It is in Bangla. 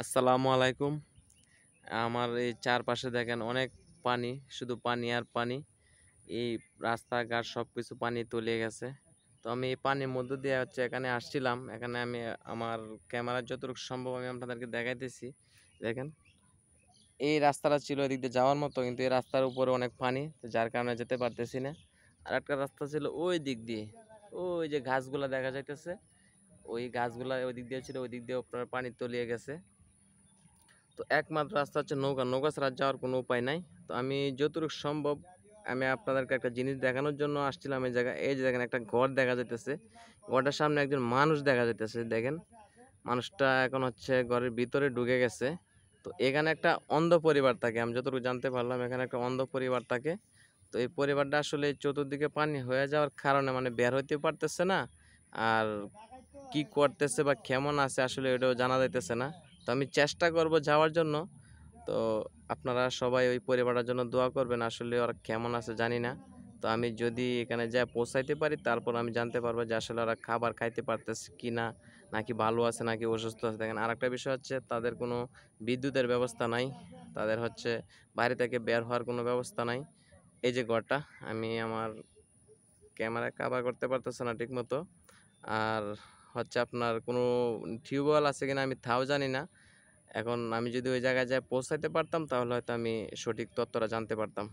আসসালামু আলাইকুম। আমার এই চারপাশে দেখেন অনেক পানি, শুধু পানি আর পানি। এই রাস্তাঘাট সবকিছু পানি তলিয়ে গেছে। তো আমি এই পানির মধ্য দিয়ে এখানে আসছিলাম। এখানে আমি আমার ক্যামেরার যতটুকু সম্ভব আমি আপনাদেরকে দেখাইতেছি। দেখেন, এই রাস্তাটা ছিল এদিক দিয়ে যাওয়ার মতো, কিন্তু এই রাস্তার উপরে অনেক পানি, তো যার কারণে যেতে পারতেছি না। আরেকটা রাস্তা ছিল ওই দিক দিয়ে, ওই যে গাছগুলা দেখা যাইতেছে, ওই গাছগুলা ওই দিক দিয়ে ছিল, ওই দিক দিয়ে আপনার পানি তলিয়ে গেছে। তো একমাত্র রাস্তা হচ্ছে নৌকা, নৌকা ছাড়া যাওয়ার কোনো উপায় নাই। তো আমি যতটুকু সম্ভব আমি আপনাদেরকে একটা জিনিস দেখানোর জন্য আসছিলাম এই জায়গায়। এই যে দেখেন, একটা ঘর দেখা যাইতেছে, ঘরটার সামনে একজন মানুষ দেখা যাইতেছে। দেখেন, মানুষটা এখন ঘরের ভিতরে ঢুকে গেছে। তো এখানে একটা অন্ধ পরিবার থাকে, আমি যতটুকু জানতে পারলাম এখানে একটা অন্ধ পরিবার থাকে। তো এই পরিবারটা আসলে চতুর্দিকে পানি হয়ে যাওয়ার কারণে মানে বের হইতে পারতেছে না, আর কি করতেছে বা কেমন আছে আসলে এটাও জানা যাইতেছে না। তো আমি চেষ্টা করব যাওয়ার জন্য। তো আপনারা সবাই ওই পরিবারের জন্য দোয়া করবেন, আসলে ওরা কেমন আছে জানি না। তো আমি যদি এখানে যা পৌঁছাইতে পারি, তারপর আমি জানতে পারবো যে আসলে ওরা খাবার খাইতে পারতেছে কি না, নাকি ভালো আছে নাকি অসুস্থ আছে। দেখেন, আরেকটা বিষয় হচ্ছে তাদের কোনো বিদ্যুতের ব্যবস্থা নাই, তাদের বাইরে থেকে বের হওয়ার কোনো ব্যবস্থা নাই। এই যে ঘরটা, আমি আমার ক্যামেরায় কভার করতে পারতেছে না ঠিক মতো। আর আপনার কোনো টিউবওয়েল আছে কিনা আমি তাও জানি না। এখন আমি যদি ওই জায়গায় যেয়ে পৌঁছাইতে পারতাম, তাহলে হয়তো আমি সঠিক তথ্যটা জানতে পারতাম।